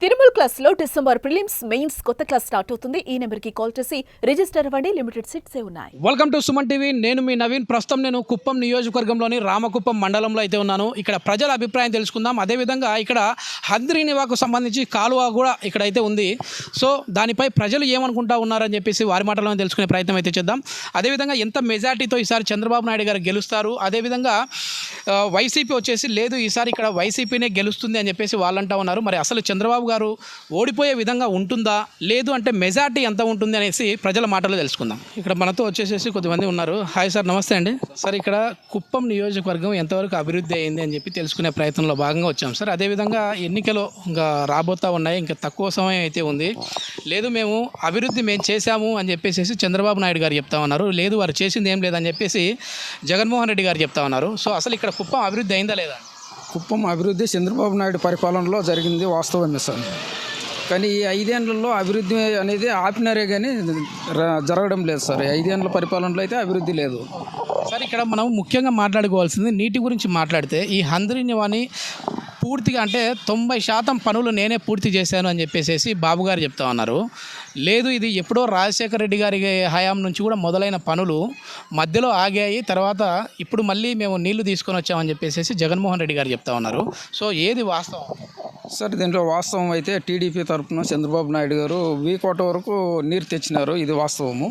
Tirumala class లో December prelims mains కొత్త class start అవుతుంది. ఈ నెంబర్ కి కాల్ చేసి రిజిస్టర్ అవ్వండి. లిమిటెడ్ సీట్స్ ఉన్నాయి. Welcome to Suman TV. నేను మీ నవీన్. ప్రస్తుతం నేను కుప్పం నియోజకవర్గంలోని రామకుప్పం మండలంలో అయితే ఉన్నాను. ఇక్కడ ప్రజల అభిప్రాయం తెలుసుకుందాం. అదేవిధంగా ఇక్కడ హంద్రీనివాకు సంబంధించి కాలువ కూడా ఇక్కడైతే ఉంది. సో దానిపై ప్రజలు ఏమనుకుంటా ఉన్నారని చెప్పేసి వారి మాటలను తెలుసుకునే ప్రయత్నం అయితే చేద్దాం. అదేవిధంగా ఎంత మెజార్టీతో ఈసారి చంద్రబాబు నాయుడు గారు గెలుస్తారు, అదేవిధంగా వైసీపీ వచ్చేసి లేదు ఈసారి ఇక్కడ వైసీపీనే గెలుస్తుంది అని చెప్పేసి వాళ్ళంటా ఉన్నారు. మరి అసలు చంద్రబాబు గారు ఓడిపోయే విధంగా ఉంటుందా, లేదు అంటే మెజార్టీ ఎంత ఉంటుంది అనేసి ప్రజల మాటలు తెలుసుకుందాం. ఇక్కడ మనతో వచ్చేసేసి కొద్దిమంది ఉన్నారు. హాయ్ సార్, నమస్తే అండి. సార్, ఇక్కడ కుప్పం నియోజకవర్గం ఎంతవరకు అభివృద్ధి అయింది అని చెప్పి తెలుసుకునే ప్రయత్నంలో భాగంగా వచ్చాం సార్. అదేవిధంగా ఎన్నికలు ఇంకా రాబోతూ ఉన్నాయి, ఇంకా తక్కువ సమయం అయితే ఉంది. లేదు మేము అభివృద్ధి మేము చేశాము అని చెప్పేసి చంద్రబాబు నాయుడు గారు చెప్తా ఉన్నారు. లేదు వారు చేసింది ఏం లేదని చెప్పేసి జగన్మోహన్ రెడ్డి గారు చెప్తా ఉన్నారు. సో అసలు ఇక్కడ కుప్పం అభివృద్ధి అయిందా లేదా? కుప్పం అభివృద్ధి చంద్రబాబు నాయుడు పరిపాలనలో జరిగింది వాస్తవమే సార్. కానీ ఈ 5 ఏళ్లలో అభివృద్ధి అనేది ఆపినారే కానీ జరగడం లేదు సార్. 5 ఏళ్ల పరిపాలనలో అయితే అభివృద్ధి లేదు సార్. ఇక్కడ మనం ముఖ్యంగా మాట్లాడుకోవాల్సింది నీటి గురించి మాట్లాడితే ఈ హంద్రీనివాని పూర్తిగా అంటే 90% పనులు నేనే పూర్తి చేశాను అని చెప్పేసి బాబు గారు చెప్తా ఉన్నారు. లేదు ఇది ఎప్పుడో రాజశేఖర రెడ్డి గారి హయాం నుంచి కూడా మొదలైన పనులు మధ్యలో ఆగాయి, తర్వాత ఇప్పుడు మళ్ళీ మేము నీళ్లు తీసుకొని వచ్చామని చెప్పేసి జగన్మోహన్ రెడ్డి గారు చెప్తా ఉన్నారు. సో ఏది వాస్తవం సార్? దీంట్లో వాస్తవం అయితే టీడీపీ తరఫున చంద్రబాబు నాయుడు గారు వీకోట వరకు నీరు తెచ్చినారు, ఇది వాస్తవము.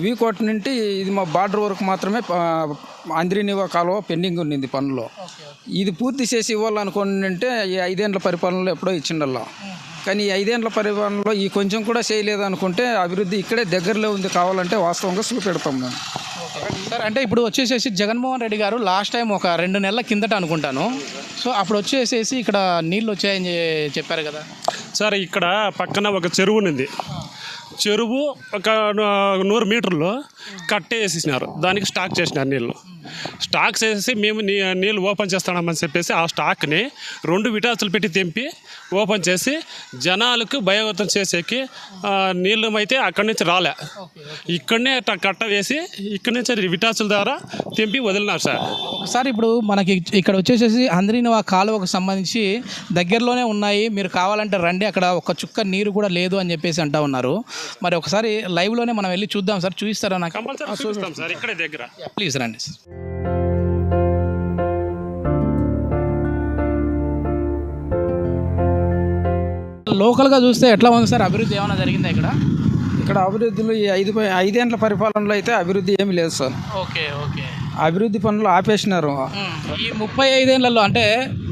వీకోట నుండి ఇది మా బార్డర్ వరకు మాత్రమే హంద్రీనివా కాలువ పెండింగ్ ఉన్నింది పనులు. ఇది పూర్తి చేసి ఇవ్వాలనుకుంటే ఈ 5 ఏళ్ల పరిపాలనలో ఎప్పుడో ఇచ్చిండల్లా. కానీ ఈ 5 ఏళ్ల పరిపాలనలో ఈ కొంచెం కూడా చేయలేదు అనుకుంటే అభివృద్ధి ఇక్కడే దగ్గరలో ఉంది, కావాలంటే వాస్తవంగా చూపెడతాం మేము సార్. అంటే ఇప్పుడు వచ్చేసేసి జగన్మోహన్ రెడ్డి గారు లాస్ట్ టైం ఒక 2 నెలల కిందట అనుకుంటాను, సో అప్పుడు వచ్చేసేసి ఇక్కడ నీళ్ళు వచ్చాయని చెప్పారు కదా సార్. ఇక్కడ పక్కన ఒక చెరువు ఉంది. చెరువు ఒక 100 మీటర్లు కట్టేసేసినారు, దానికి స్టాక్ చేసినారు నీళ్ళు. స్టాక్ చేసి మేము నీళ్ళు ఓపెన్ చేస్తామని చెప్పేసి ఆ స్టాక్ని 2 విటాసులు పెట్టి తెంపి ఓపెన్ చేసి జనాలకు భయవంతం చేసేకి నీళ్ళు అయితే అక్కడి నుంచి రాలే, ఇక్కడనే కట్ట వేసి ఇక్కడి నుంచి విటాసుల ద్వారా తెంపి వదిలినారు సార్. ఒకసారి ఇప్పుడు మనకి ఇక్కడ వచ్చేసేసి హంద్రీనివా కాలువకు సంబంధించి దగ్గరలోనే ఉన్నాయి, మీరు కావాలంటే రండి, అక్కడ ఒక చుక్క నీరు కూడా లేదు అని చెప్పేసి అంటా ఉన్నారు. మరి ఒకసారి లైవ్లోనే మనం వెళ్ళి చూద్దాం సార్. చూపిస్తారా నాకు? కంపల్సరీ చూపిస్తాం సార్, ఇక్కడే దగ్గర. ప్లీజ్ రండి సార్. లోకల్గా చూస్తే ఎట్లా ఉంది సార్? అభివృద్ధి ఏమైనా జరిగిందా ఇక్కడ? ఇక్కడ అభివృద్ధిలో ఈ 5 ఏళ్ల పరిపాలనలో అయితే అభివృద్ధి ఏమీ లేదు సార్. Okay okay. అభివృద్ధి పనులు ఆపేసినారు. ఈ 35 ఏళ్లలో అంటే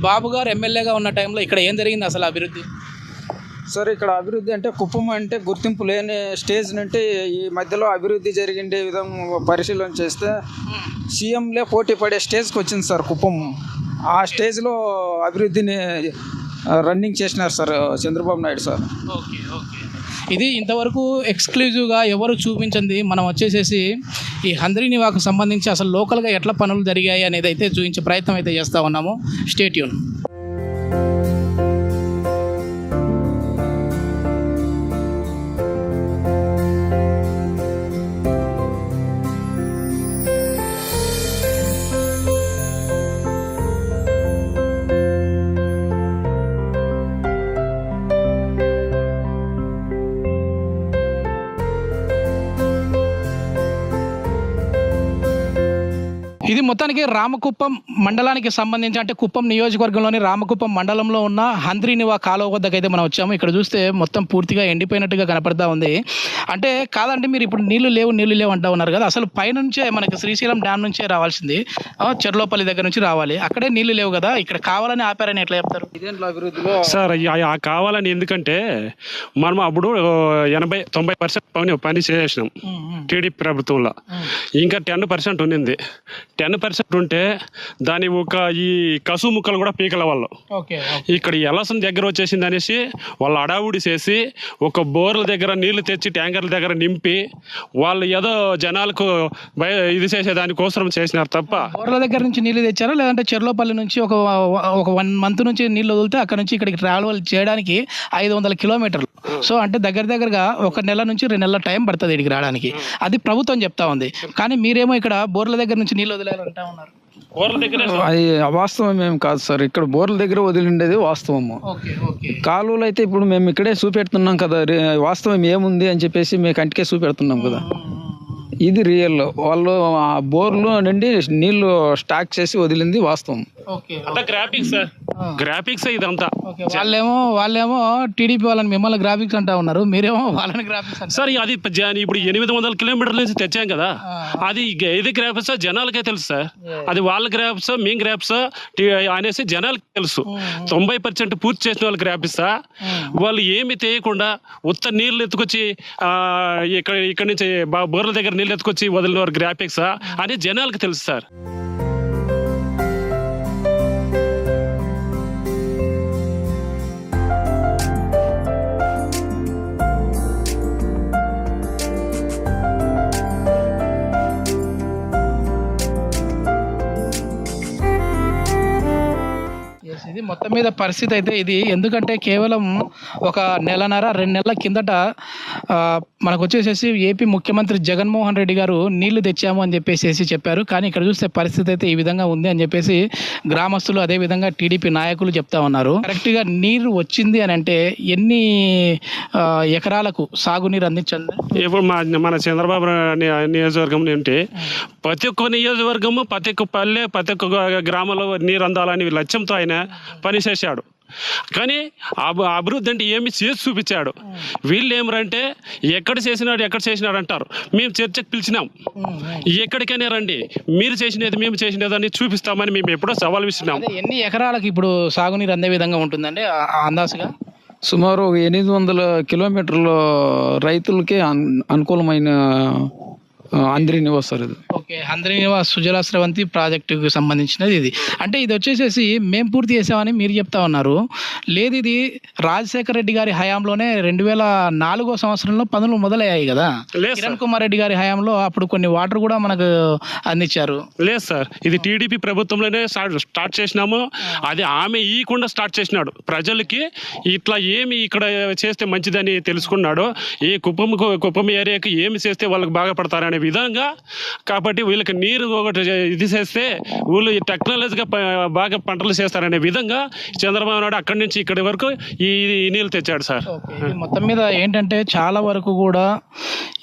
బాబు గారు ఎమ్మెల్యేగా ఉన్న టైంలో ఇక్కడ ఏం జరిగింది అసలు అభివృద్ధి? సార్, ఇక్కడ అభివృద్ధి అంటే కుప్పం అంటే గుర్తింపు లేని స్టేజ్ నుండి ఈ మధ్యలో అభివృద్ధి జరిగిండే విధంగా పరిశీలన చేస్తే సీఎంలే పోటీ పడే స్టేజ్కి వచ్చింది సార్ కుప్పం. ఆ స్టేజ్లో అభివృద్ధిని రన్నింగ్ చేసినారు sir Chandrababu Naidu sir. Okay okay. ఇది ఇంతవరకు ఎక్స్క్లూజివ్గా ఎవరు చూపించింది మనం వచ్చేసేసి ఈ హంద్రీనివాకు సంబంధించి అసలు లోకల్గా ఎట్లా పనులు జరిగాయి అనేది అయితే చూపించే ప్రయత్నం అయితే చేస్తూ ఉన్నాము. Stay tune. ఇది మొత్తానికి రామకుప్పం మండలానికి సంబంధించి అంటే కుప్పం నియోజకవర్గంలోని రామకుప్పం మండలంలో ఉన్న హంద్రీనివా కాలువ వద్దకు అయితే మనం వచ్చాము. ఇక్కడ చూస్తే మొత్తం పూర్తిగా ఎండిపోయినట్టుగా కనపడతా ఉంది. అంటే కాదండి, మీరు ఇప్పుడు నీళ్లు లేవు అంటా ఉన్నారు కదా, అసలు పైనుంచే మనకి శ్రీశైలం డ్యామ్ నుంచే రావాల్సింది, చెర్లోపల్లి దగ్గర నుంచి రావాలి, అక్కడే నీళ్లు లేవు కదా, ఇక్కడ కావాలని ఆపారని ఎట్లా చెప్తారు? ఇదేంట్లో అభివృద్ధిలో సార్ కావాలని, ఎందుకంటే మనం అప్పుడు 80-90% పని చేసినాం టీడీపీ ప్రభుత్వంలో. ఇంకా 10% ఉన్నింది. 10% ఉంటే దాని ఒక ఈ కసు ముక్కలు కూడా పీకల వాళ్ళు ఇక్కడ ఎలసం దగ్గర వచ్చేసింది అనేసి వాళ్ళు అడావుడి చేసి ఒక బోర్ల దగ్గర నీళ్లు తెచ్చి ట్యాంకర్ల దగ్గర నింపి వాళ్ళు ఏదో జనాలకు ఇది చేసే దానికోసం చేసినారు తప్ప. బోర్ల దగ్గర నుంచి నీళ్లు తెచ్చారా, లేదంటే చెర్లోపల్లి నుంచి ఒక 1 మంత్ నుంచి నీళ్లు వదిలితే అక్కడ నుంచి ఇక్కడికి ట్రావెల్ చేయడానికి 500 కిలోమీటర్లు. సో అంటే దగ్గరగా 1 నెల నుంచి 2 నెలల టైం పడుతుంది ఇక్కడికి రావడానికి. అది ప్రభుత్వం చెప్తా ఉంది. కానీ మీరేమో ఇక్కడ బోర్ల దగ్గర నుంచి నీళ్ళు వదిలేయాలంటా ఉన్నారు. ఊర్ల దగ్గర అది అవాస్తవం ఏం కాదు సార్. ఇక్కడ బోర్ల దగ్గర వదిలిండేది వాస్తవము. ఓకే ఓకే కాలువలు అయితే ఇప్పుడు మేము ఇక్కడే చూపెడుతున్నాం కదా, వాస్తవం ఏముంది అని చెప్పేసి మేము కంటికే చూపెడుతున్నాం కదా. ఇది రియల్. వాళ్ళు ఆ బోర్లు నుండి నీళ్లు స్టాక్ చేసి వదిలింది వాస్తవం. ఓకే అంతా గ్రాఫిక్స్ సార్, గ్రాఫిక్స్ ఇదంతా. ఓకే వాళ్ళేమో టీడీపీ వాళ్ళని మిమ్మల్ని గ్రాఫిక్స్ అంటా ఉన్నారు, మీరేమో వాళ్ళని గ్రాఫిక్స్ అంటారు. సార్ అది ఇప్పుడు 800 కిలోమీటర్ల నుంచి తెచ్చాం కదా, అది ఇది గ్రాఫిక్స్ జనాలకే తెలుసు సార్. అది వాళ్ళ గ్రాఫిక్స్ మేము గ్రాఫిక్స్ అనేసి జనాలకి తెలుసు. 90% పూర్తి చేసిన వాళ్ళు గ్రాఫిక్స్. వాళ్ళు ఏమి తెలియకుండా ఉత్త నీళ్ళు ఎత్తుకొచ్చి ఇక్కడ నుంచి బోర్ల దగ్గర నీళ్ళు ఎత్తుకొచ్చి వదిలిన వారు గ్రాఫిక్స్ అని జనాలకు తెలుసు సార్. ఇది మొత్తం మీద పరిస్థితి అయితే ఇది. ఎందుకంటే కేవలం ఒక నెలన్నర 2 నెలల కిందట మనకు వచ్చేసేసి ఏపీ ముఖ్యమంత్రి జగన్మోహన్ రెడ్డి గారు నీళ్లు తెచ్చాము అని చెప్పేసి చెప్పారు. కానీ ఇక్కడ చూస్తే పరిస్థితి అయితే ఈ విధంగా ఉంది అని చెప్పేసి గ్రామస్తులు అదేవిధంగా టీడీపీ నాయకులు చెప్తా ఉన్నారు. కరెక్ట్గా నీరు వచ్చింది అని అంటే ఎన్ని ఎకరాలకు సాగునీరు అందించండి? ఇప్పుడు మన చంద్రబాబు నియోజకవర్గం ఏంటి, ప్రతి ఒక్క నియోజకవర్గము, ప్రతి ఒక్క పల్లె, ప్రతి ఒక్క గ్రామంలో నీరు అందాలని లక్ష్యంతో ఆయన పనిచేశాడు. కానీ అభివృద్ధి అంటే ఏమి చేసి చూపించాడు. వీళ్ళు ఏమరంటే ఎక్కడ చేసినాడు అంటారు. మేము చర్చకు పిలిచినాం, ఎక్కడికైనా రండి, మీరు చేసినది మేము చేసినది అని చూపిస్తామని మేము ఎప్పుడో సవాల్ విసినాం. ఎన్ని ఎకరాలకు ఇప్పుడు సాగునీరు అందే విధంగా ఉంటుందండి అందాసుగా? సుమారు 800 కిలోమీటర్ల రైతులకే అనుకూలమైన అంద్రి నివాస్ సార్ ఇది. ఓకే, అంద్రి నివాస్ సుజల స్రవంతి ప్రాజెక్టుకు సంబంధించినది ఇది. అంటే ఇది వచ్చేసేసి మేము పూర్తి చేసామని మీరు చెప్తా ఉన్నారు. లేదు, ఇది రాజశేఖర రెడ్డి గారి హయాంలోనే 2004 సంవత్సరంలో పనులు మొదలయ్యాయి కదా. కిరణ్ కుమార్ రెడ్డి గారి హయాంలో అప్పుడు కొన్ని వాటర్ కూడా మనకు అందించారు. లేదు సార్, ఇది టీడీపీ ప్రభుత్వంలోనే స్టార్ట్ చేసినాము. అది ఆమె ఈకుండా స్టార్ట్ చేసినాడు. ప్రజలకి ఇట్లా ఏమి ఇక్కడ చేస్తే మంచిదని తెలుసుకున్నాడు. ఈ కుప్పం ఏరియాకి ఏమి చేస్తే వాళ్ళకి బాగా పడతారనే విధంగా. కాబట్టి వీళ్ళకి నీరు ఒకటి ఇది చేస్తే వీళ్ళు టెక్నాలజీగా బాగా పంటలు చేస్తారనే విధంగా చంద్రబాబు నాయుడు అక్కడి నుంచి ఇక్కడి వరకు ఈ నీళ్ళు తెచ్చాడు సార్. మొత్తం మీద ఏంటంటే చాలా వరకు కూడా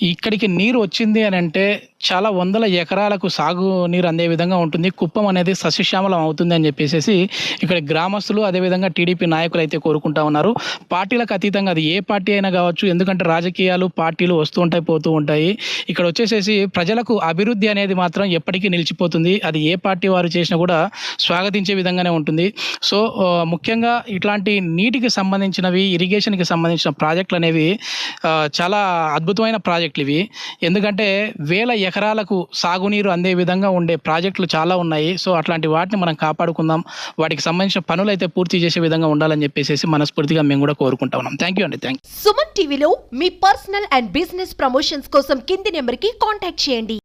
ఇక్కడికి నీరు వచ్చింది అని అంటే చాలా వందల ఎకరాలకు సాగు నీరు అందే విధంగా ఉంటుంది. కుప్పం అనేది సస్యశ్యామలం అవుతుంది అని చెప్పేసి ఇక్కడ గ్రామస్తులు అదేవిధంగా టీడీపీ నాయకులు అయితే కోరుకుంటా ఉన్నారు. పార్టీలకు అతీతంగా అది ఏ పార్టీ అయినా కావచ్చు, ఎందుకంటే రాజకీయాలు పార్టీలు వస్తూ ఉంటాయి పోతూ ఉంటాయి. ఇక్కడ వచ్చేసేసి ప్రజలకు అభివృద్ధి అనేది మాత్రం ఎప్పటికీ నిలిచిపోతుంది. అది ఏ పార్టీ వారు చేసినా కూడా స్వాగతించే విధంగానే ఉంటుంది. సో ముఖ్యంగా ఇట్లాంటి నీటికి సంబంధించినవి, ఇరిగేషన్కి సంబంధించిన ప్రాజెక్టులు అనేవి చాలా అద్భుతమైన ప్రాజెక్టులు ఇవి. ఎందుకంటే వేల ఎకరాలకు సాగునీరు అందే విధంగా ఉండే ప్రాజెక్టులు చాలా ఉన్నాయి. సో అట్లాంటి వాటిని మనం కాపాడుకుందాం. వాటికి సంబంధించిన పనులు అయితే పూర్తి చేసే విధంగా ఉండాలని చెప్పేసి మనస్ఫూర్తిగా మేము కూడా కోరుకుంటా ఉన్నాం. థ్యాంక్ యూ అండి. Thank you. సుమన్ టీవీలో మీ పర్సనల్ అండ్ బిజినెస్ ప్రమోషన్స్ కోసం కింది నెంబర్కి కాంటాక్ట్ చేయండి.